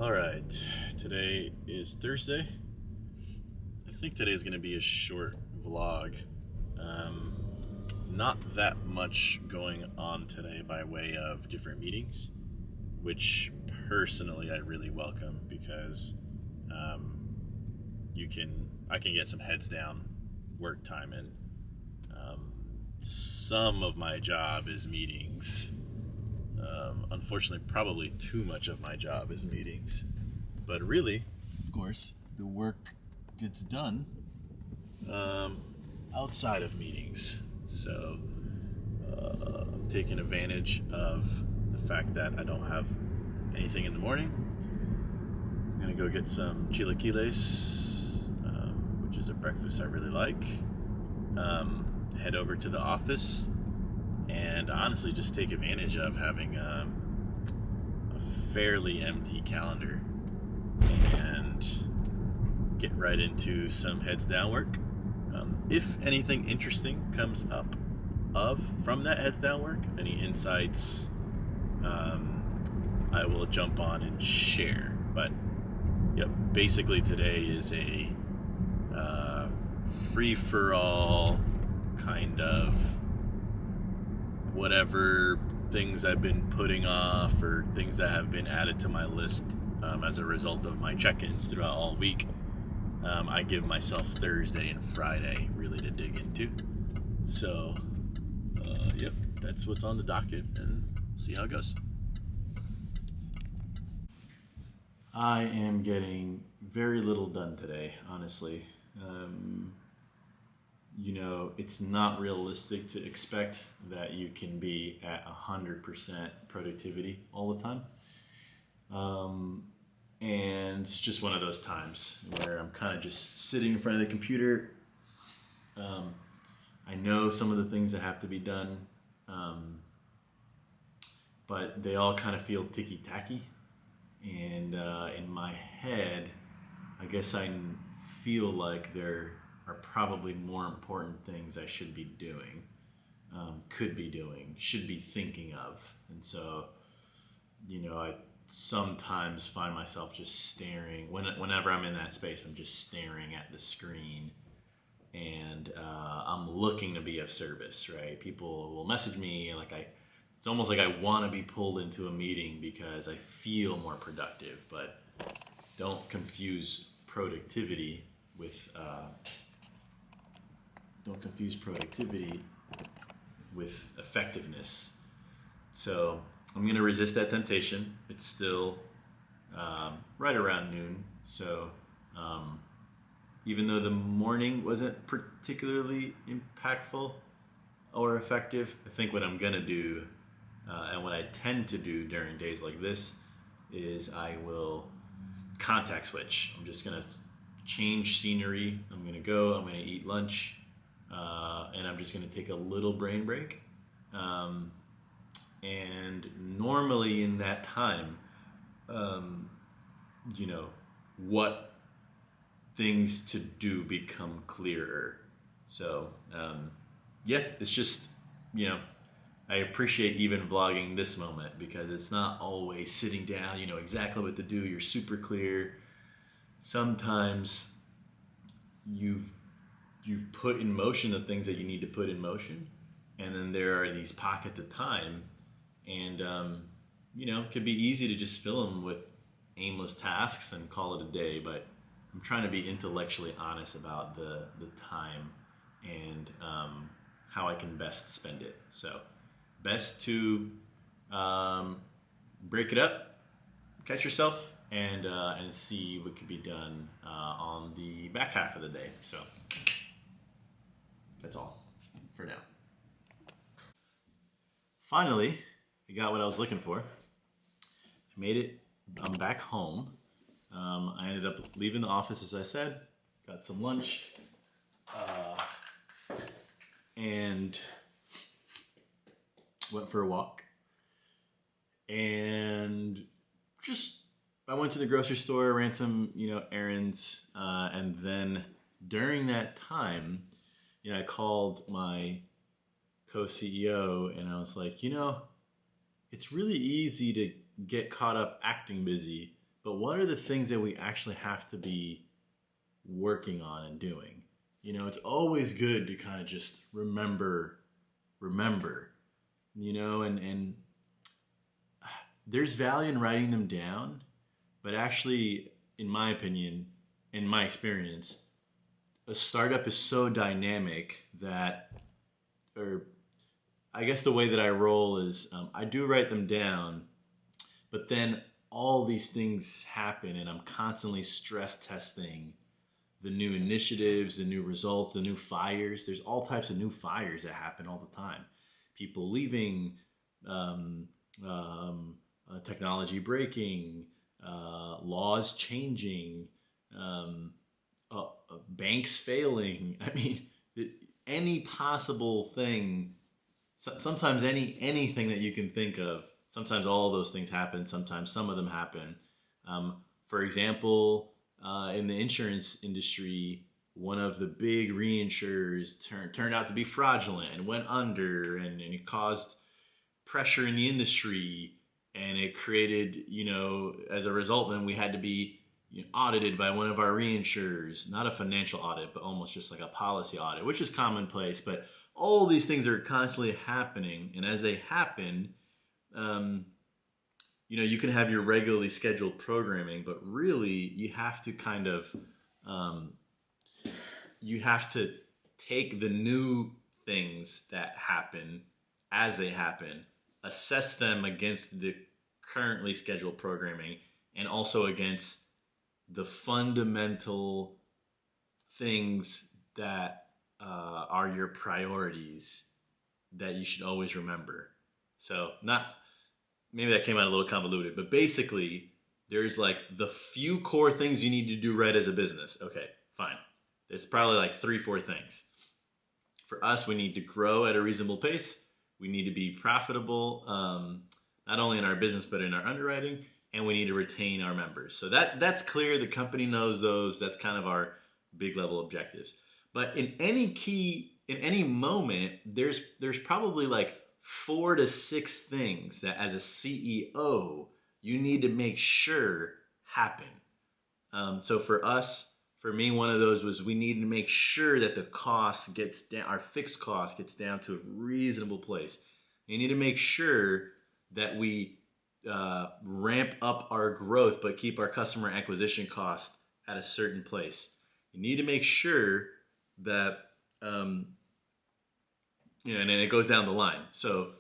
All right, today is Thursday. I think today is going to be a short vlog. Um, Not that much going on today by way of different meetings, which personally I really welcome because um, I can get some heads down work time in. Um, some of my job is meetings. Unfortunately, probably too much of my job is meetings. But really, of course, the work gets done um, outside of meetings. So I'm taking advantage of the fact that I don't have anything in the morning. I'm gonna go get some chilaquiles, which is a breakfast I really like. Head over to the office and honestly just take advantage of having a fairly empty calendar and get right into some heads down work. If anything interesting comes up from that heads down work, any insights, I will jump on and share. But yep, basically today is a free for all kind of whatever things I've been putting off or things that have been added to my list as a result of my check-ins throughout all week. I give myself Thursday and Friday really to dig into. So, yep, that's what's on the docket, and see how it goes. I am getting very little done today, honestly. It's not realistic to expect that you can be at 100% productivity all the time. And it's just one of those times where I'm kind of just sitting in front of the computer. I know some of the things that have to be done, but they all kind of feel ticky-tacky. And in my head, I guess I feel like there are probably more important things I should be doing, could be doing, should be thinking of. And so, I sometimes find myself just staring. Whenever I'm in that space, I'm just staring at the screen. And I'm looking to be of service, right? People will message me, it's almost like I want to be pulled into a meeting because I feel more productive. But don't confuse productivity with effectiveness. So I'm going to resist that temptation. It's still right around noon. So even though the morning wasn't particularly impactful or effective, I think what I'm going to do and what I tend to do during days like this is I will context switch. I'm just going to change scenery. I'm going to eat lunch, and I'm just going to take a little brain break. And normally in that time, what things to do become clearer. So, it's just, I appreciate even vlogging this moment because it's not always sitting down, you know exactly what to do, you're super clear. Sometimes you've put in motion the things that you need to put in motion, and then there are these pockets of time, and it could be easy to just fill them with aimless tasks and call it a day. But I'm trying to be intellectually honest about the time and how I can best spend it. So best to break it up, catch yourself, and see what could be done on the back half of the day. So that's all for now. Finally, I got what I was looking for. I made it. I'm back home. I ended up leaving the office, as I said, got some lunch, and went for a walk. And I went to the grocery store, ran some, errands, and then during that time, I called my co-CEO and I was like, it's really easy to get caught up acting busy, but what are the things that we actually have to be working on and doing? It's always good to kind of just remember, and there's value in writing them down, but actually, in my opinion, in my experience, a startup is so dynamic that, or I guess the way that I roll is I do write them down, but then all these things happen and I'm constantly stress testing the new initiatives, the new results, the new fires. There's all types of new fires that happen all the time. People leaving, technology breaking, laws changing, banks failing. I mean, any possible thing. Sometimes anything that you can think of. Sometimes all of those things happen. Sometimes some of them happen. For example, in the insurance industry, one of the big reinsurers turned out to be fraudulent and went under, and it caused pressure in the industry, and it created, as a result, then we had to be audited by one of our reinsurers. Not a financial audit, but almost just like a policy audit, which is commonplace. But all these things are constantly happening, and as they happen, you can have your regularly scheduled programming, but really you have to kind of, you have to take the new things that happen as they happen, assess them against the currently scheduled programming, and also against the fundamental things that are your priorities that you should always remember. So maybe that came out a little convoluted, but basically there's like the few core things you need to do right as a business. Okay, fine. There's probably like 3-4 things. For us, we need to grow at a reasonable pace. We need to be profitable, not only in our business, but in our underwriting, and we need to retain our members. So that's clear. The company knows those. That's kind of our big level objectives. But in any moment, there's probably like 4 to 6 things that as a CEO, you need to make sure happen. So for me, one of those was we need to make sure that the cost gets down, our fixed cost gets down to a reasonable place. You need to make sure that we ramp up our growth, but keep our customer acquisition cost at a certain place. You need to make sure that, and then it goes down the line. So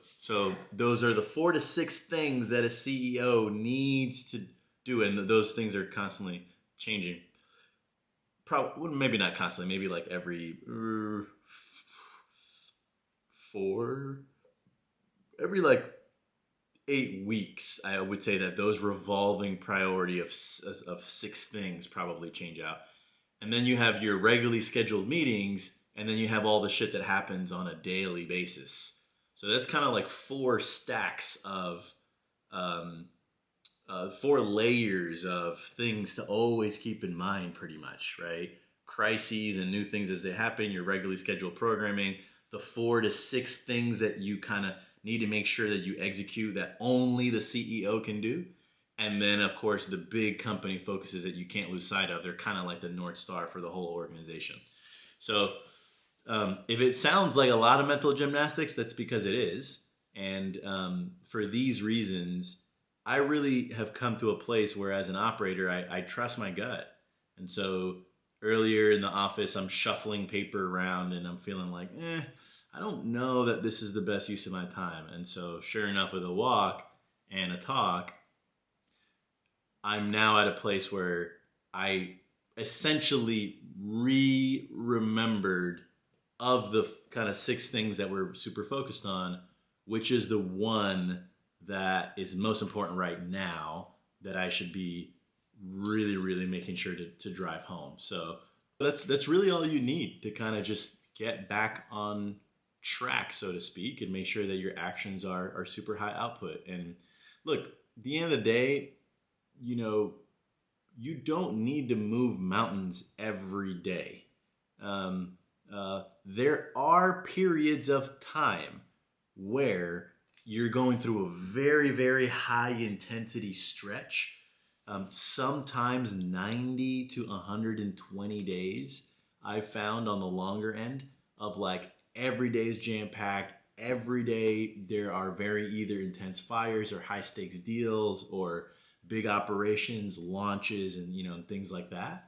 those are the 4 to 6 things that a CEO needs to do, and those things are constantly changing. Probably, maybe not constantly, maybe like every every like 8 weeks, I would say that those revolving priority of 6 things probably change out. And then you have your regularly scheduled meetings, and then you have all the shit that happens on a daily basis. So that's kind of like 4 stacks of 4 layers of things to always keep in mind, pretty much, right? Crises and new things as they happen, your regularly scheduled programming, the 4 to 6 things that you kind of need to make sure that you execute that only the CEO can do. And then, of course, the big company focuses that you can't lose sight of. They're kind of like the North Star for the whole organization. So if it sounds like a lot of mental gymnastics, that's because it is. And for these reasons, I really have come to a place where as an operator, I trust my gut. And so earlier in the office, I'm shuffling paper around and I'm feeling like, I don't know that this is the best use of my time. And so sure enough, with a walk and a talk, I'm now at a place where I essentially remembered of the kind of 6 things that we're super focused on, which is the one that is most important right now that I should be really, really making sure to drive home. So that's really all you need to kind of just get back on track, so to speak, and make sure that your actions are super high output. And look, at the end of the day, you don't need to move mountains every day. There are periods of time where you're going through a very, very high intensity stretch. Sometimes 90 to 120 days I've found on the longer end of like every day is jam packed. Every day there are very either intense fires or high stakes deals or big operations, launches, and and things like that.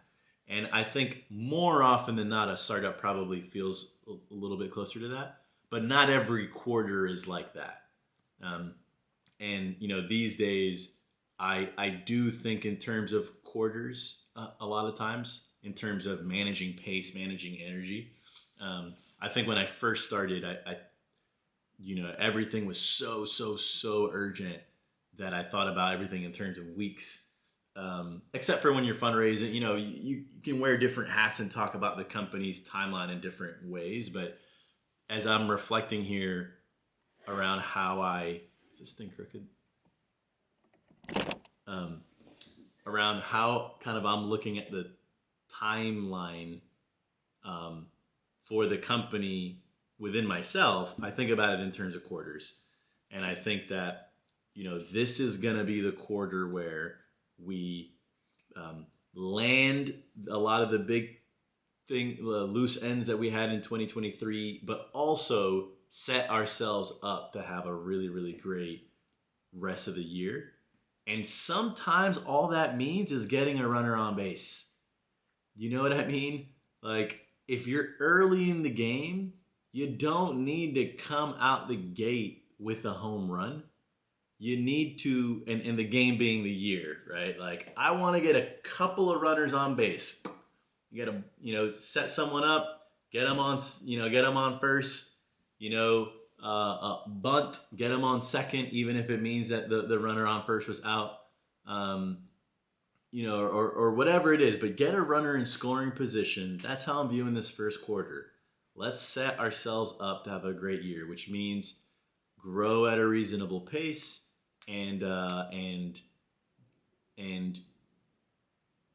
And I think more often than not, a startup probably feels a little bit closer to that. But not every quarter is like that. Um, and these days, I do think in terms of quarters a lot of times in terms of managing pace, managing energy. I think when I first started, everything was so urgent that I thought about everything in terms of weeks. Except for when you're fundraising, you can wear different hats and talk about the company's timeline in different ways. But as I'm reflecting here around how is this thing crooked? Around how kind of I'm looking at the timeline for the company within myself, I think about it in terms of quarters. And I think that, this is going to be the quarter where we land a lot of the big the loose ends that we had in 2023, but also set ourselves up to have a really, really great rest of the year. And sometimes all that means is getting a runner on base. You know what I mean? Like, if you're early in the game, you don't need to come out the gate with a home run. You need to, and the game being the year, right? Like, I want to get a couple of runners on base. You got to, set someone up, get them on first, bunt, get them on second, even if it means that the runner on first was out, or whatever it is, but get a runner in scoring position. That's how I'm viewing this first quarter. Let's set ourselves up to have a great year, which means grow at a reasonable pace and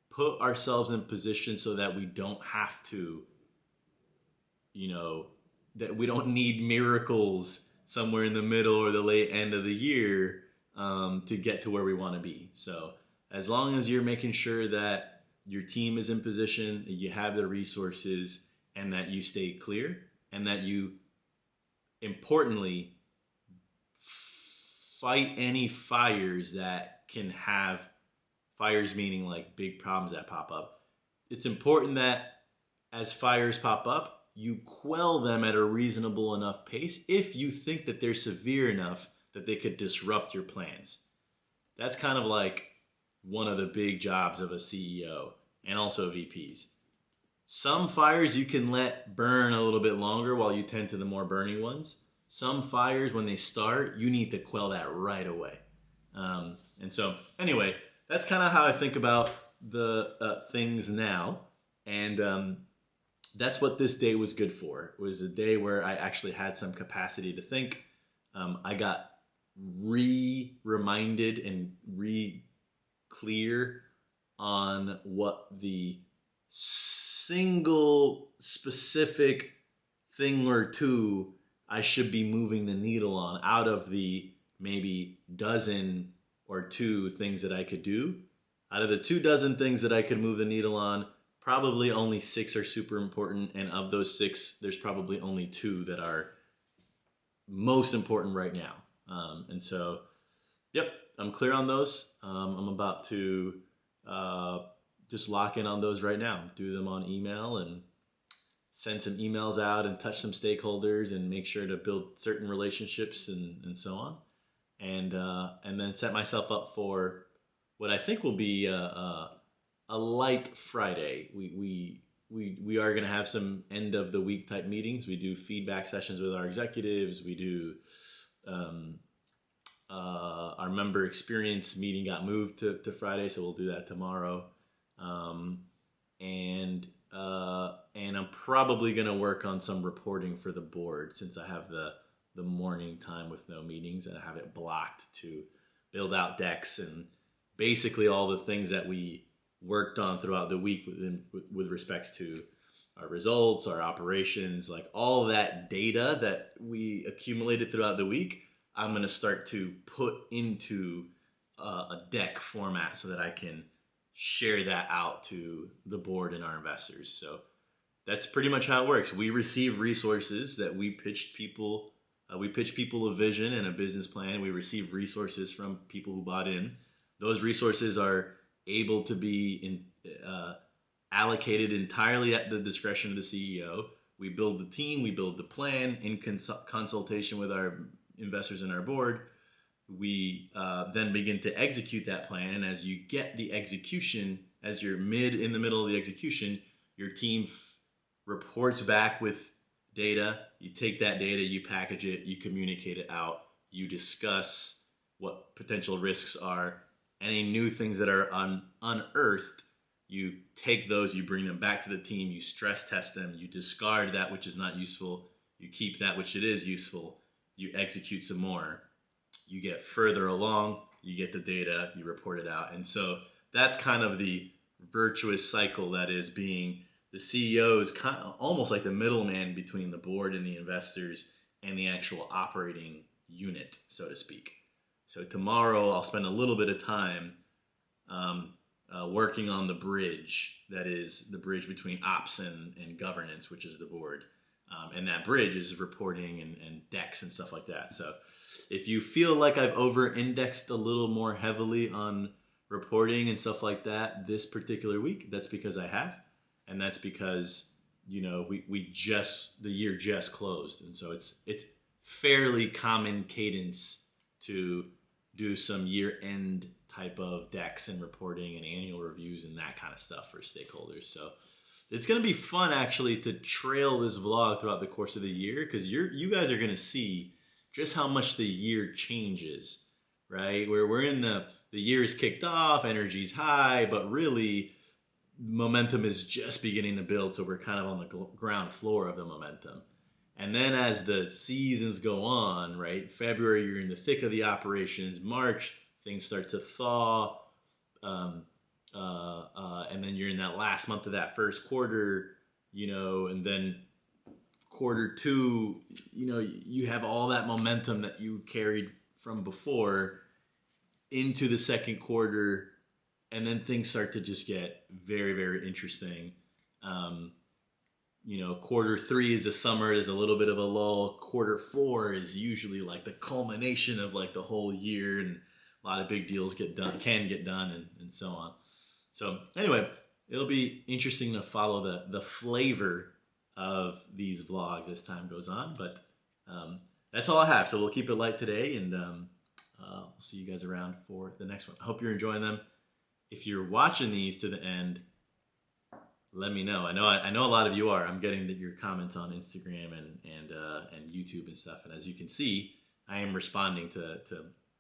put ourselves in position so that we don't have to, that we don't need miracles somewhere in the middle or the late end of the year to get to where we want to be. So as long as you're making sure that your team is in position, that you have the resources, and that you stay clear, and that you, importantly, fight any fires that can have fires, meaning like big problems that pop up. It's important that as fires pop up, you quell them at a reasonable enough pace if you think that they're severe enough that they could disrupt your plans. That's kind of like one of the big jobs of a CEO and also VPs. Some fires you can let burn a little bit longer while you tend to the more burning ones. Some fires, when they start, you need to quell that right away. And so, anyway, that's kind of how I think about the things now. And that's what this day was good for. It was a day where I actually had some capacity to think. I got reminded and clear on what the single specific thing or two I should be moving the needle on out of the maybe dozen or two things that I could do. Out of the 24 things that I could move the needle on, probably only 6 are super important. And of those 6, there's probably only 2 that are most important right now. And so, yep, I'm clear on those. I'm about to just lock in on those right now. Do them on email and send some emails out and touch some stakeholders and make sure to build certain relationships and so on. And then set myself up for what I think will be a light Friday. We are going to have some end of the week type meetings. We do feedback sessions with our executives. We do our member experience meeting got moved to Friday, so we'll do that tomorrow. And I'm probably going to work on some reporting for the board since I have the morning time with no meetings, and I have it blocked to build out decks and basically all the things that we worked on throughout the week with respects to our results, our operations, like all that data that we accumulated throughout the week. I'm going to start to put into a deck format so that I can share that out to the board and our investors. So that's pretty much how it works. We receive resources that we pitched people. We pitch people a vision and a business plan. We receive resources from people who bought in. Those resources are able to be allocated entirely at the discretion of the CEO. We build the team, we build the plan in consultation with our investors and our board. We then begin to execute that plan. And as you get the execution, as you're in the middle of the execution, your team reports back with data. You take that data, you package it, you communicate it out, you discuss what potential risks are, any new things that are unearthed. You take those, you bring them back to the team, you stress test them, you discard that which is not useful, you keep that which it is useful, you execute some more, you get further along, you get the data, you report it out. And so that's kind of the virtuous cycle that is being the CEO is kind of almost like the middleman between the board and the investors and the actual operating unit, so to speak. So tomorrow I'll spend a little bit of time working on the bridge, that is the bridge between ops and governance, which is the board. And that bridge is reporting and decks and stuff like that. So if you feel like I've over-indexed a little more heavily on reporting and stuff like that this particular week, that's because I have. And that's because, you know, the year just closed. And so it's fairly common cadence to do some year-end type of decks and reporting and annual reviews and that kind of stuff for stakeholders. So it's going to be fun actually to trail this vlog throughout the course of the year, because you guys are going to see just how much the year changes, right? Where we're in the year is kicked off, energy's high, but really momentum is just beginning to build. So we're kind of on the ground floor of the momentum. And then as the seasons go on, right? February, you're in the thick of the operations. March, things start to thaw. And then you're in that last month of that first quarter, you know, and then quarter two, you know, you have all that momentum that you carried from before into the second quarter. And then things start to just get very, very interesting. You know, quarter three is the summer. There's a little bit of a lull. Quarter four is usually like the culmination of like the whole year, and a lot of big deals can get done, and so on. So anyway, it'll be interesting to follow the flavor of these vlogs as time goes on. But that's all I have. So we'll keep it light today, and I'll see you guys around for the next one. I hope you're enjoying them. If you're watching these to the end, let me know. I know a lot of you are. I'm getting your comments on Instagram and YouTube and stuff. And as you can see, I am responding to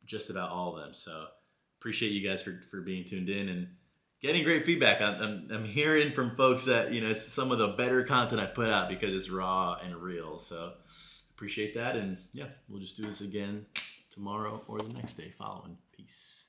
just about all of them. So appreciate you guys for being tuned in and getting great feedback. I'm hearing from folks that, you know, it's some of the better content I've put out because it's raw and real. So appreciate that. And yeah, we'll just do this again tomorrow or the next day following. Peace.